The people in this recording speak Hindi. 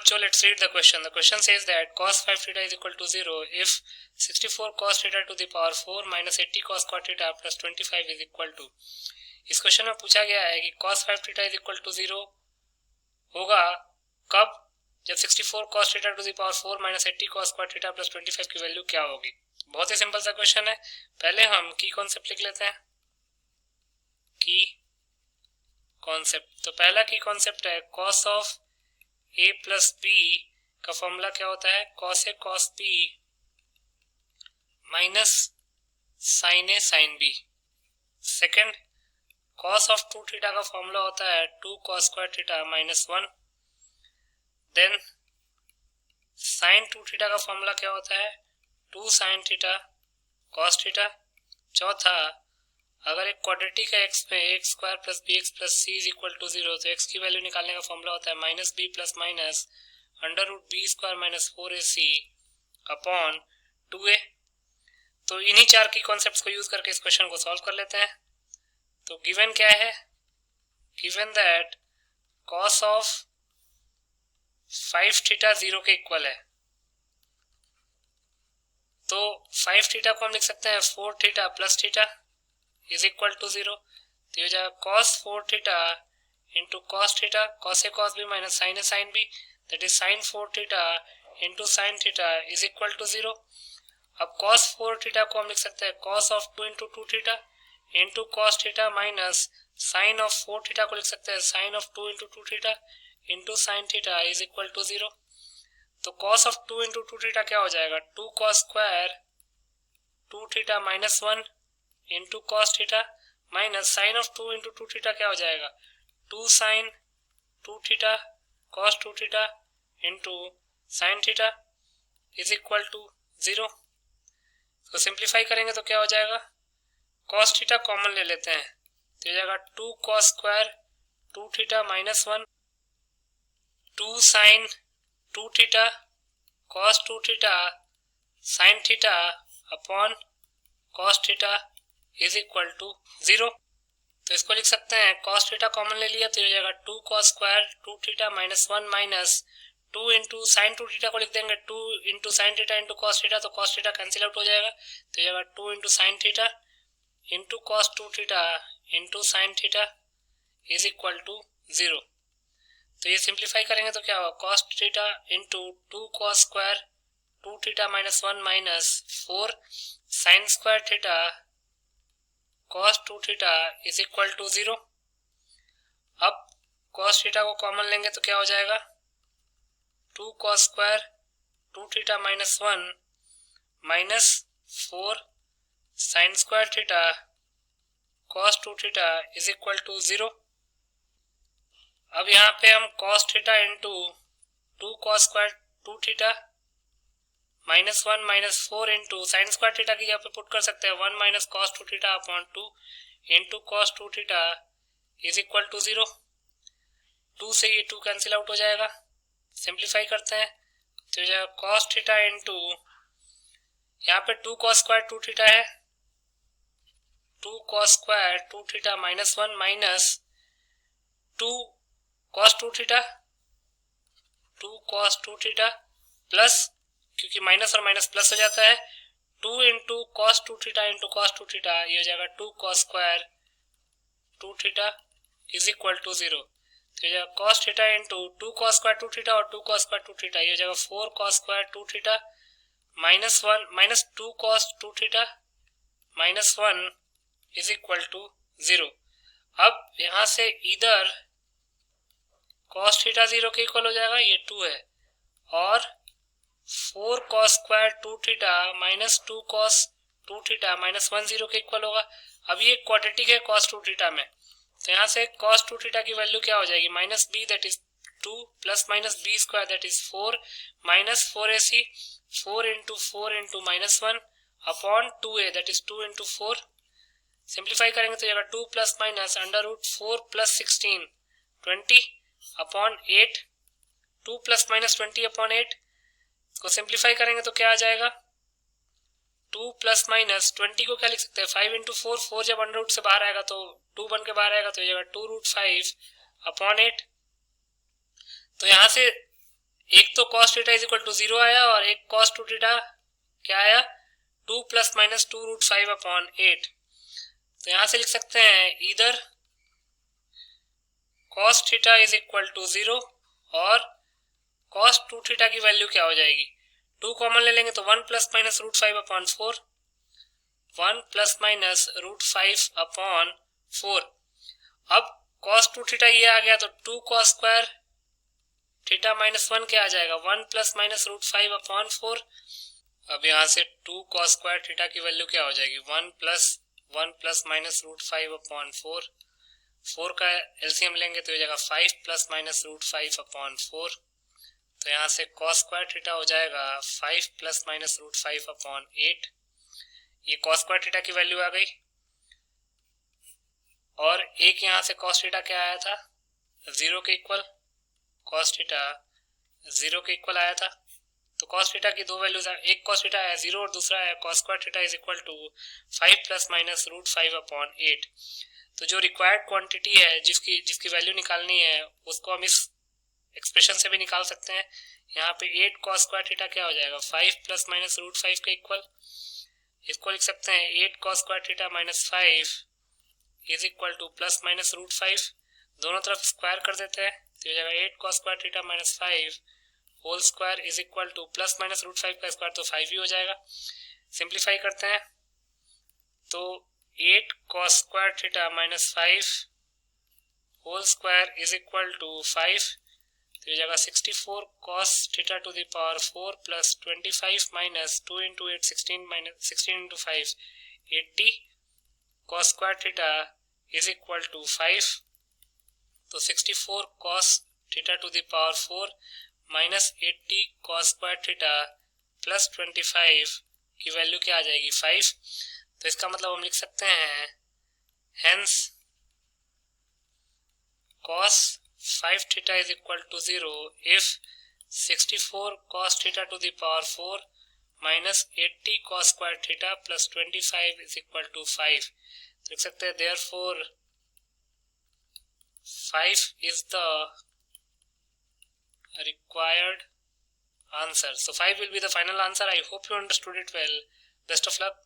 बच्चों, let's read the question. The question says that cos 5 theta is equal to 0 if 64 cos theta to the power 4 minus 80 cos square theta plus 25 is equal to. इस क्वेश्चन में पूछा गया है कि cos 5 theta is equal to 0 होगा कब, जब 64 cos theta to the power 4 minus 80 cos square theta plus 25 की वैल्यू क्या होगी। बहुत ही सिंपल सा क्वेश्चन है। पहले हम की कॉन्सेप्ट लिख लेते हैं। की कॉन्सेप्ट, तो पहला की कॉन्सेप्ट है cos of a plus b का फॉर्मूला क्या होता है, cos a cos b minus sin a sin b। Second, cos of 2 theta का फॉर्मूला होता है 2 cos square theta minus 1। Then sin 2 theta का फॉर्मूला क्या होता है 2 sin थीटा cos थीटा। चौथा, अगर एक क्वाड्रेटिक है x में x square plus b x plus c is equal to 0, तो x की वैल्यू निकालने का फॉर्मूला होता है minus b plus minus under root b square minus 4ac upon 2a। तो इन्हीं चार की कॉन्सेप्ट्स को यूज करके इस क्वेश्चन को सॉल्व कर लेते हैं। तो गिवन क्या है, given that cos of 5 theta 0 के इक्वल है, तो 5 थीटा को हम लिख सकते हैं 4 theta plus theta is equal to 0। तो ये हो जाएगा cos 4 theta into cos theta cos a cos b minus sin a sin b, that is sin 4 theta into sin theta is equal to 0। अब cos 4 थीटा को हम लिख सकते हैं cos of 2 into 2 theta into cos theta minus sin of 4 theta को लिख सकते हैं sin of 2 into 2 theta into sin theta is equal to 0। तो cos ऑफ 2 इंटू 2 थीटा क्या हो जाएगा 2 cos square 2 theta minus 1 into cos theta minus sine of 2 into 2 theta क्या हो जाएगा 2 sine 2 theta cos 2 theta into sine theta is equal to 0। तो सिंप्लीफाई करेंगे तो क्या हो जाएगा, cos थीटा कॉमन ले लेते हैं तो हो जाएगा 2 cos square 2 theta minus 1 2 sine 2 theta cos 2 theta sine theta upon cos theta is equal to 0। तो इसको लिख सकते हैं cos थीटा कॉमन ले लिया तो हो जाएगा 2 cos square 2 theta minus 1 minus 2 into sine 2 theta को लिख देंगे 2 into sine theta into cos theta, तो cos थीटा कैंसिल आउट हो जाएगा तो हो जाएगा 2 into sine theta into cos 2 theta into sine theta is equal to 0। तो ये सिंप्लीफाई करेंगे तो क्या होगा cos theta into 2 cos square 2 theta minus 1 minus 4 sine square theta cos 2 theta is equal to 0। अब cos थीटा को कॉमन लेंगे तो क्या हो जाएगा 2 cos square 2 theta minus 1 minus 4 sine square theta cos 2 theta is equal to 0। अब यहाँ पे हम cos theta into 2 cos square 2 theta minus 1 minus 4 into sine square theta की यहाँ पे पुट कर सकते हैं 1 minus cos 2 theta upon 2 into cos 2 theta is equal to 0। 2 से ये 2 कैंसिल आउट हो जाएगा। सिंप्लीफाई करते हैं तो हो जाएगा cos थीटा इंटू यहाँ पे 2 cos स्क्वायर 2 थीटा है 2 cos square 2 theta minus 1 minus 2 cos 2 theta 2 cos 2 theta plus, क्योंकि माइनस और माइनस प्लस हो जाता है 2 into cos 2 theta into cos 2 theta, ये हो जाएगा 2 cos square 2 theta is equal to 0। तो ये हो जाएगा cos theta into 2 cos square 2 theta और 2 cos स्क्वायर 2 थीटा, ये हो जाएगा 4 cos square 2 theta minus 1 minus 2 cos 2 theta minus 1 is equal to 0। अब यहाँ से इधर cos थीटा 0 के इक्वल हो जाएगा, ये 2 है, और 4 cos square 2 theta minus 2 cos 2 theta minus 1 0 के इक्वल होगा। अब ये क्वाड्रेटिक है cos 2 थीटा में, तो यहाँ से cos 2 थीटा की वैल्यू क्या हो जाएगी minus b that is 2 plus minus b square that is 4 minus 4ac 4 into minus 1 upon 2a that is 2 into 4। Simplify करेंगे तो जाएगा 2 plus minus under root 4 plus 16 20 upon 8 2 plus minus 20 upon 8 को सिंप्लीफाई करेंगे तो क्या आ जाएगा 2 प्लस माइनस 20 को क्या लिख सकते हैं 5 इंटू 4, 4 जब अंडर रूट से बाहर आएगा तो 2 बन के बाहर आएगा तो ये 2 रूट 5 अपॉन 8। तो यहाँ से एक तो cos theta is equal to 0 आया और एक cos 2 थीटा क्या आया 2 प्लस माइनस 2√5/8। तो यहां से लिख सकते हैं इधर cos theta is equal to 0 और cos 2 थीटा की वैल्यू क्या हो जाएगी 2 कॉमन ले लेंगे तो 1 प्लस माइनस √5/4 1 प्लस माइनस √5/4। अब cos 2 थीटा ये आ गया तो 2 cos स्क्वायर थीटा माइनस 1 क्या आ जाएगा 1 प्लस माइनस √5/4। अब यहाँ से 2 cos स्क्वायर थीटा की वैल्यू क्या हो जाएगी 1 प्लस माइनस √5/4। 4 का एलसीएम लेंगे तो ये जाएगा 5 प्लस माइनस √5/4। तो यहाँ से cos स्क्वायर थीटा हो जाएगा 5 प्लस माइनस √5/8। ये cos स्क्वायर थीटा की वैल्यू आ गई। और एक यहाँ से cos थीटा क्या आया था 0 के इक्वल, cos थीटा 0 के इक्वल आया था। तो cos थीटा की दो वैल्यूज है, एक cos थीटा है 0 और दूसरा है cos square theta is equal to 5 plus minus √5/8। तो जो रिक्वायर्ड क्वांटिटी है जिसकी वैल्यू निकालनी है उसको हम इस एक्सप्रेशन से भी निकाल सकते हैं। यहाँ पे 8 cos स्क्वायर थीटा क्या हो जाएगा 5 प्लस माइनस √5 के इक्वल। इसको लिख सकते हैं 8 cos square theta minus 5 is equal to plus minus √5। दोनों तरफ स्क्वायर कर देते हैं तो ये जाएगा 8 cos square theta minus 5 whole square is equal to plus minus √5 का स्क्वायर तो 5 ही हो जाएगा। सिंप्लीफाई करते हैं तो 8 cos square theta minus 5 whole square is equal to 5। तो ये जाएगा 64 cos theta to the power 4 plus 25 minus 2 into 8 16 minus 16 into 5 80 cos square theta is equal to 5। तो 64 cos theta to the power 4 minus 80 cos square theta plus 25 की वैल्यू क्या आ जाएगी 5। तो इसका मतलब हम लिख सकते हैं hence cos 5 theta is equal to 0 if 64 cos theta to the power 4 minus 80 cos square theta plus 25 is equal to 5। लिख सकते हैं therefore 5 is the required answer. So 5 will be the final answer. I hope you understood it well. Best of luck.